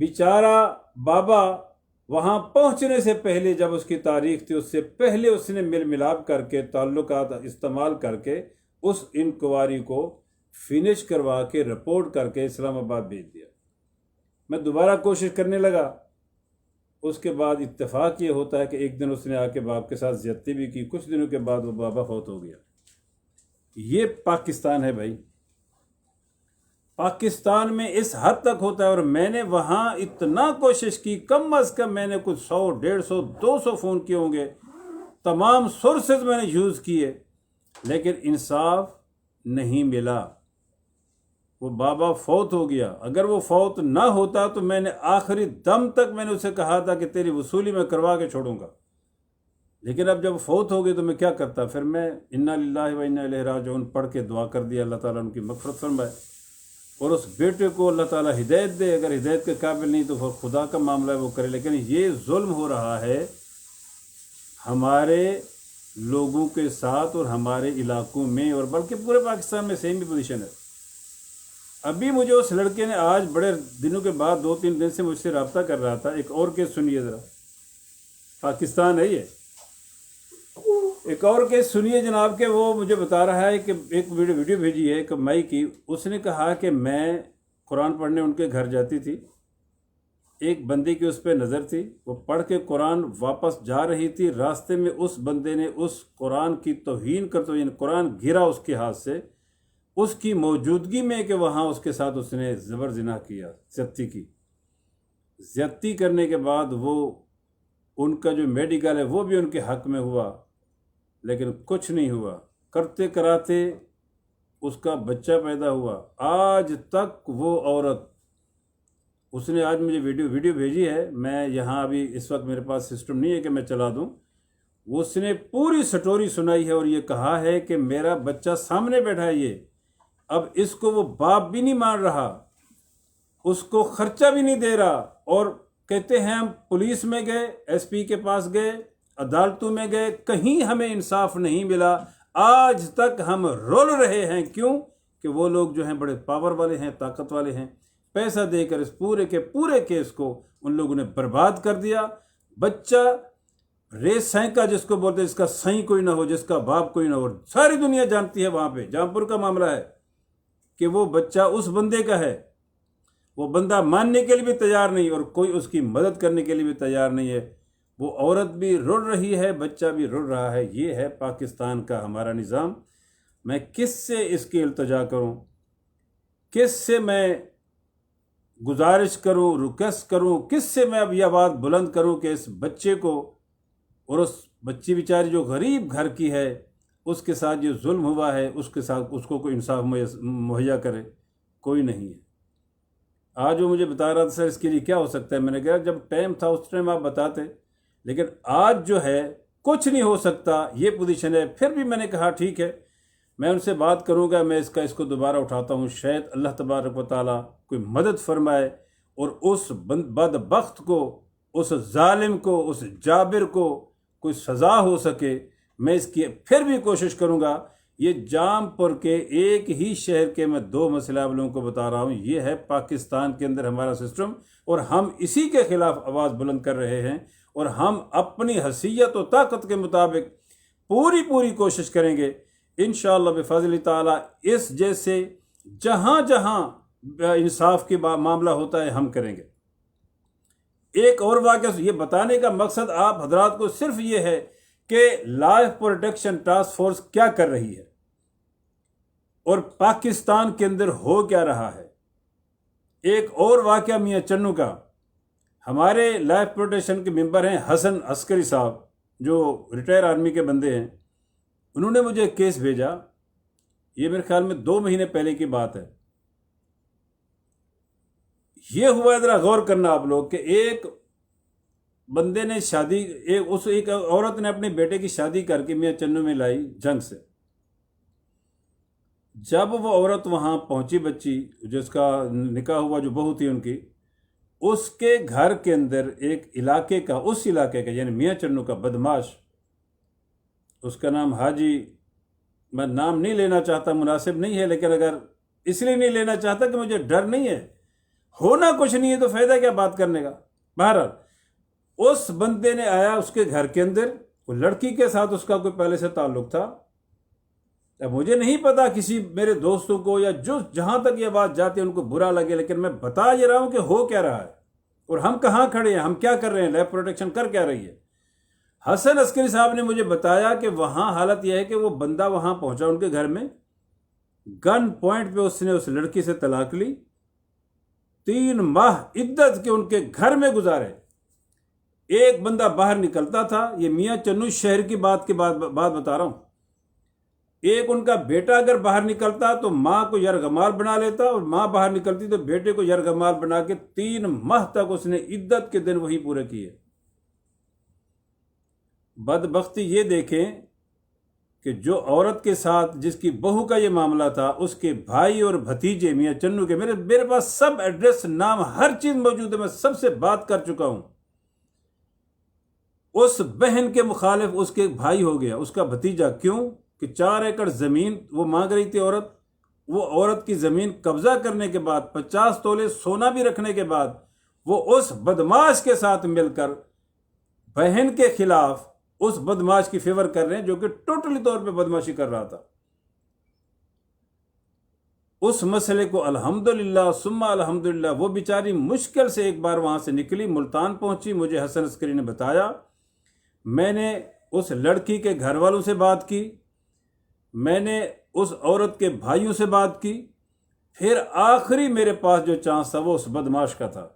بیچارہ بابا وہاں پہنچنے سے پہلے جب اس کی تاریخ تھی اس سے پہلے اس نے مل ملاپ کر کے تعلقات استعمال کر کے اس انکوائری کو فنش کروا کے رپورٹ کر کے اسلام آباد بھیج دیا۔ میں دوبارہ کوشش کرنے لگا، اس کے بعد اتفاق یہ ہوتا ہے کہ ایک دن اس نے آ کے باپ کے ساتھ زیادتی بھی کی، کچھ دنوں کے بعد وہ بابا فوت ہو گیا۔ یہ پاکستان ہے بھائی، پاکستان میں اس حد تک ہوتا ہے۔ اور میں نے وہاں اتنا کوشش کی، کم از کم میں نے کچھ 100 150 200 فون کیے ہوں گے، تمام سورسز میں نے یوز کیے، لیکن انصاف نہیں ملا۔ وہ بابا فوت ہو گیا۔ اگر وہ فوت نہ ہوتا تو میں نے آخری دم تک میں نے اسے کہا تھا کہ تیری وصولی میں کروا کے چھوڑوں گا، لیکن اب جب فوت ہو گئی تو میں کیا کرتا؟ پھر میں انا للہ و انا الیہ راجعون پڑھ کے دعا کر دیا، اللہ تعالیٰ ان کی مغفرت فرمائے اور اس بیٹے کو اللہ تعالیٰ ہدایت دے۔ اگر ہدایت کے قابل نہیں تو پھر خدا کا معاملہ ہے، وہ کرے۔ لیکن یہ ظلم ہو رہا ہے ہمارے لوگوں کے ساتھ اور ہمارے علاقوں میں، اور بلکہ پورے پاکستان میں سیم ہی پوزیشن ہے۔ ابھی مجھے اس لڑکے نے آج بڑے دنوں کے بعد 2-3 دن سے مجھ سے رابطہ کر رہا تھا۔ ایک اور کیس سنیے ذرا، پاکستان ہے یہ، ایک اور کیس سنیے جناب، کہ وہ مجھے بتا رہا ہے کہ ایک ویڈیو بھیجی ہے ایک مائی کی، اس نے کہا کہ میں قرآن پڑھنے ان کے گھر جاتی تھی، ایک بندے کی اس پہ نظر تھی، وہ پڑھ کے قرآن واپس جا رہی تھی، راستے میں اس بندے نے اس قرآن کی توہین کرتے ہوئے، یعنی قرآن گرا اس کے ہاتھ سے، اس کی موجودگی میں کہ وہاں اس کے ساتھ اس نے زبر زنا کیا، زیادتی کی۔ زیادتی کرنے کے بعد وہ ان کا جو میڈیکل ہے وہ بھی ان کے حق میں ہوا، لیکن کچھ نہیں ہوا۔ کرتے کراتے اس کا بچہ پیدا ہوا۔ آج تک وہ عورت، اس نے آج مجھے ویڈیو بھیجی ہے، میں یہاں ابھی اس وقت میرے پاس سسٹم نہیں ہے کہ میں چلا دوں، اس نے پوری سٹوری سنائی ہے اور یہ کہا ہے کہ میرا بچہ سامنے بیٹھا ہے، یہ اب اس کو وہ باپ بھی نہیں مان رہا، اس کو خرچہ بھی نہیں دے رہا، اور کہتے ہیں ہم پولیس میں گئے، ایس پی کے پاس گئے، عدالتوں میں گئے، کہیں ہمیں انصاف نہیں ملا۔ آج تک ہم رول رہے ہیں، کیوں کہ وہ لوگ جو ہیں بڑے پاور والے ہیں، طاقت والے ہیں، پیسہ دے کر اس پورے کے پورے کیس کو ان لوگوں نے برباد کر دیا۔ بچہ ریس سینکا جس کو بولتے ہیں، جس کا سائیں کوئی نہ ہو، جس کا باپ کوئی نہ ہو، ساری دنیا جانتی ہے وہاں پہ جہاں پور کا معاملہ ہے کہ وہ بچہ اس بندے کا ہے، وہ بندہ ماننے کے لیے بھی تیار نہیں اور کوئی اس کی مدد کرنے کے لیے بھی تیار نہیں ہے۔ وہ عورت بھی رڑ رہی ہے، بچہ بھی رڑ رہا ہے۔ یہ ہے پاکستان کا ہمارا نظام۔ میں کس سے اس کی التجا کروں، کس سے میں گزارش کروں، ریکویسٹ کروں، کس سے میں اب یہ بات بلند کروں کہ اس بچے کو، اور اس بچی بیچاری جو غریب گھر کی ہے، اس کے ساتھ جو ظلم ہوا ہے، اس کے ساتھ اس کو کوئی انصاف مہیا کرے؟ کوئی نہیں ہے۔ آج وہ مجھے بتا رہا تھا سر اس کے لیے کیا ہو سکتا ہے، میں نے کہا جب ٹائم تھا اس ٹائم آپ بتاتے، لیکن آج جو ہے کچھ نہیں ہو سکتا، یہ پوزیشن ہے۔ پھر بھی میں نے کہا ٹھیک ہے، میں ان سے بات کروں گا، میں اس کو دوبارہ اٹھاتا ہوں، شاید اللہ تبارک و تعالیٰ کوئی مدد فرمائے اور اس بدبخت کو، اس ظالم کو، اس جابر کو کوئی سزا ہو سکے۔ میں اس کی پھر بھی کوشش کروں گا۔ یہ جام پور کے ایک ہی شہر کے میں 2 مسئلے آپ لوگوں کو بتا رہا ہوں۔ یہ ہے پاکستان کے اندر ہمارا سسٹم، اور ہم اسی کے خلاف آواز بلند کر رہے ہیں، اور ہم اپنی حیثیت و طاقت کے مطابق پوری کوشش کریں گے انشاءاللہ بفضل تعالیٰ۔ اس جیسے جہاں جہاں انصاف کے معاملہ ہوتا ہے ہم کریں گے۔ ایک اور واقعہ، یہ بتانے کا مقصد آپ حضرات کو صرف یہ ہے کہ لائف پروٹیکشن ٹاسک فورس کیا کر رہی ہے اور پاکستان کے اندر ہو کیا رہا ہے۔ ایک اور واقعہ میاں چنو کا، ہمارے لائف پروٹیکشن کے ممبر ہیں حسن عسکری صاحب، جو ریٹائر آرمی کے بندے ہیں، انہوں نے مجھے ایک کیس بھیجا، یہ میرے خیال میں 2 مہینے پہلے کی بات ہے۔ یہ ہوا، ذرا غور کرنا آپ لوگ، کہ ایک بندے نے ایک عورت نے اپنے بیٹے کی شادی کر کے میاں چنو میں لائی جنگ سے۔ جب وہ عورت وہاں پہنچی، بچی جس کا نکاح ہوا، جو بہو تھی ان کی، اس کے گھر کے اندر ایک علاقے کا، اس علاقے کا یعنی میاں چنو کا بدماش، اس کا نام حاجی، میں نام نہیں لینا چاہتا، مناسب نہیں ہے، لیکن اگر اس لیے نہیں لینا چاہتا کہ مجھے ڈر نہیں ہے، ہونا کچھ نہیں ہے تو فائدہ کیا بات کرنے کا؟ بہرحال اس بندے نے آیا اس کے گھر کے اندر، وہ لڑکی کے ساتھ اس کا کوئی پہلے سے تعلق تھا. اب مجھے نہیں پتا کسی میرے دوستوں کو یا جو جہاں تک یہ بات جاتی ہے ان کو برا لگے، لیکن میں بتا یہ رہا ہوں کہ ہو کیا رہا ہے اور ہم کہاں کھڑے ہیں، ہم کیا کر رہے ہیں، لیب پروٹیکشن کر کیا رہی ہے. حسن عسکری صاحب نے مجھے بتایا کہ وہاں حالت یہ ہے کہ وہ بندہ وہاں پہنچا ان کے گھر میں، گن پوائنٹ پہ اس نے اس لڑکی سے طلاق لی، 3 ماہ عدت کے ان کے گھر میں گزارے. ایک بندہ باہر نکلتا تھا، یہ میاں چنو شہر کی بات بتا رہا ہوں، ایک ان کا بیٹا اگر باہر نکلتا تو ماں کو یرغمال بنا لیتا، اور ماں باہر نکلتی تو بیٹے کو یرغمال بنا کے 3 ماہ تک اس نے عدت کے دن وہی پورے کیے. بدبختی یہ دیکھیں کہ جو عورت کے ساتھ جس کی بہو کا یہ معاملہ تھا، اس کے بھائی اور بھتیجے میاں چنو کے، میرے پاس سب ایڈریس، نام، ہر چیز موجود ہے، میں سب سے بات کر چکا ہوں. اس بہن کے مخالف اس کے بھائی ہو گیا، اس کا بھتیجا. کیوں کہ 4 ایکڑ زمین وہ مانگ رہی تھی عورت. وہ عورت کی زمین قبضہ کرنے کے بعد 50 تولے سونا بھی رکھنے کے بعد وہ اس بدماش کے ساتھ مل کر بہن کے خلاف اس بدماش کی فیور کر رہے ہیں جو کہ ٹوٹلی طور پہ بدماشی کر رہا تھا. اس مسئلے کو الحمدللہ ثم الحمدللہ وہ بیچاری مشکل سے ایک بار وہاں سے نکلی، ملتان پہنچی. مجھے حسن عسکری نے بتایا، میں نے اس لڑکی کے گھر والوں سے بات کی، میں نے اس عورت کے بھائیوں سے بات کی، پھر آخری میرے پاس جو چانس تھا وہ اس بدماش کا تھا.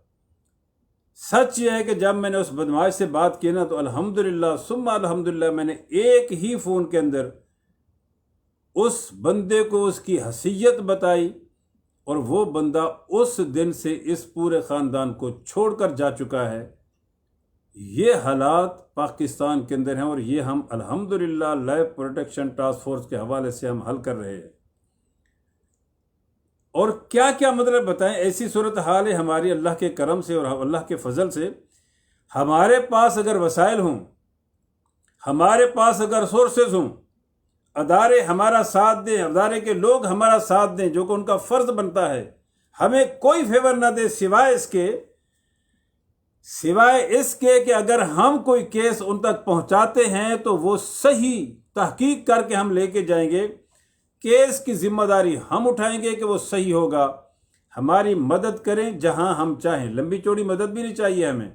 سچ یہ ہے کہ جب میں نے اس بدماش سے بات کی نا تو الحمدللہ ثم الحمدللہ میں نے ایک ہی فون کے اندر اس بندے کو اس کی حیثیت بتائی، اور وہ بندہ اس دن سے اس پورے خاندان کو چھوڑ کر جا چکا ہے. یہ حالات پاکستان کے اندر ہیں، اور یہ ہم الحمدللہ لائف پروٹیکشن ٹاسک فورس کے حوالے سے ہم حل کر رہے ہیں. اور کیا کیا مطلب بتائیں، ایسی صورتحال ہے ہماری اللہ کے کرم سے اور اللہ کے فضل سے. ہمارے پاس اگر وسائل ہوں، ہمارے پاس اگر سورسز ہوں، ادارے ہمارا ساتھ دیں، ادارے کے لوگ ہمارا ساتھ دیں جو کہ ان کا فرض بنتا ہے، ہمیں کوئی فیور نہ دے سوائے اس کے کہ اگر ہم کوئی کیس ان تک پہنچاتے ہیں تو وہ صحیح تحقیق کر کے ہم لے کے جائیں گے. کیس کی ذمہ داری ہم اٹھائیں گے کہ وہ صحیح ہوگا. ہماری مدد کریں جہاں ہم چاہیں، لمبی چوڑی مدد بھی نہیں چاہیے ہمیں،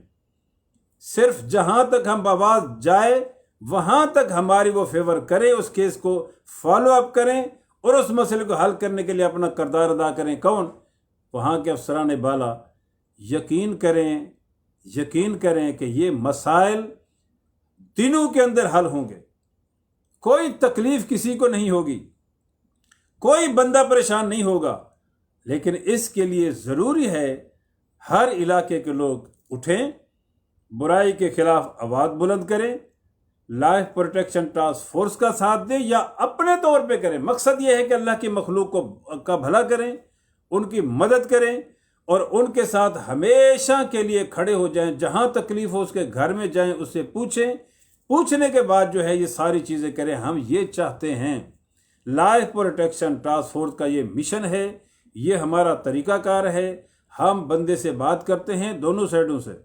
صرف جہاں تک ہم آواز جائے وہاں تک ہماری وہ فیور کریں، اس کیس کو فالو اپ کریں اور اس مسئلے کو حل کرنے کے لیے اپنا کردار ادا کریں. کون؟ وہاں کے افسران بالا. یقین کریں کہ یہ مسائل دنوں کے اندر حل ہوں گے. کوئی تکلیف کسی کو نہیں ہوگی، کوئی بندہ پریشان نہیں ہوگا. لیکن اس کے لیے ضروری ہے ہر علاقے کے لوگ اٹھیں، برائی کے خلاف آواز بلند کریں، لائف پروٹیکشن ٹاسک فورس کا ساتھ دیں یا اپنے طور پہ کریں. مقصد یہ ہے کہ اللہ کی مخلوق کا بھلا کریں، ان کی مدد کریں اور ان کے ساتھ ہمیشہ کے لیے کھڑے ہو جائیں. جہاں تکلیف ہو اس کے گھر میں جائیں، اس سے پوچھنے کے بعد جو ہے یہ ساری چیزیں کریں. ہم یہ چاہتے ہیں، لائف پروٹیکشن ٹاسک فورس کا یہ مشن ہے، یہ ہمارا طریقہ کار ہے. ہم بندے سے بات کرتے ہیں دونوں سائڈوں سے،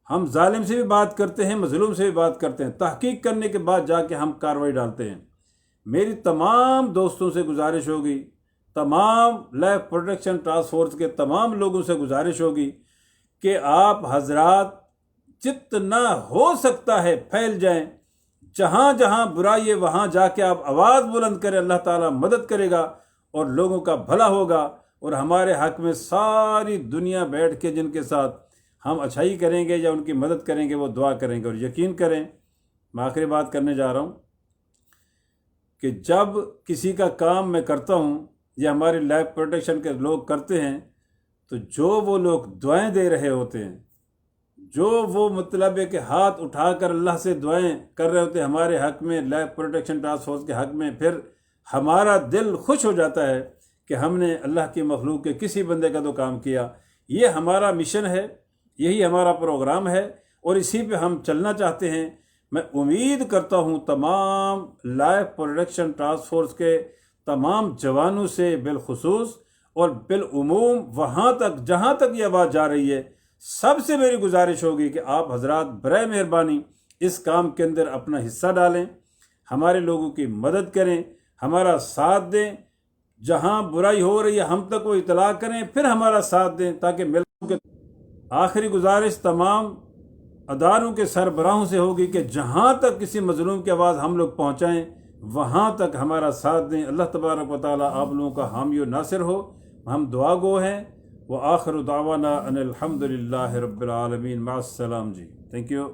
ہم ظالم سے بھی بات کرتے ہیں، مظلوم سے بھی بات کرتے ہیں. تحقیق کرنے کے بعد جا کے ہم کارروائی ڈالتے ہیں. میری تمام دوستوں سے گزارش ہوگی، تمام لائف پروٹیکشن ٹاسک فورس کے تمام لوگوں سے گزارش ہوگی کہ آپ حضرات جتنا ہو سکتا ہے پھیل جائیں. جہاں جہاں برائی ہے وہاں جا کے آپ آواز بلند کریں. اللہ تعالیٰ مدد کرے گا اور لوگوں کا بھلا ہوگا، اور ہمارے حق میں ساری دنیا بیٹھ کے جن کے ساتھ ہم اچھائی کریں گے یا ان کی مدد کریں گے وہ دعا کریں گے. اور یقین کریں، میں آخری بات کرنے جا رہا ہوں کہ جب کسی کا کام میں کرتا ہوں یا ہماری لائف پروٹیکشن کے لوگ کرتے ہیں تو جو وہ لوگ دعائیں دے رہے ہوتے ہیں، جو وہ مطلب ہے کہ ہاتھ اٹھا کر اللہ سے دعائیں کر رہے ہوتے ہیں ہمارے حق میں، لائف پروٹیکشن ٹاسک فورس کے حق میں، پھر ہمارا دل خوش ہو جاتا ہے کہ ہم نے اللہ کی مخلوق کے کسی بندے کا تو کام کیا. یہ ہمارا مشن ہے، یہی ہمارا پروگرام ہے اور اسی پہ ہم چلنا چاہتے ہیں. میں امید کرتا ہوں تمام لائف پروٹیکشن ٹاسک فورس کے تمام جوانوں سے بالخصوص اور بالعموم وہاں تک جہاں تک یہ آواز جا رہی ہے، سب سے میری گزارش ہوگی کہ آپ حضرات برائے مہربانی اس کام کے اندر اپنا حصہ ڈالیں، ہمارے لوگوں کی مدد کریں، ہمارا ساتھ دیں، جہاں برائی ہو رہی ہے ہم تک وہ اطلاع کریں، پھر ہمارا ساتھ دیں تاکہ مل کے آخری گزارش تمام اداروں کے سربراہوں سے ہوگی کہ جہاں تک کسی مظلوم کی آواز ہم لوگ پہنچائیں وہاں تک ہمارا ساتھ دیں۔ اللہ تبارک و تعالیٰ آپ لوگوں کا حامی و ناصر ہو۔ ہم دعا گو ہیں۔ وآخر دعوانا ان الحمد للہ رب العالمین۔ مع السلام جی، تھینک یو۔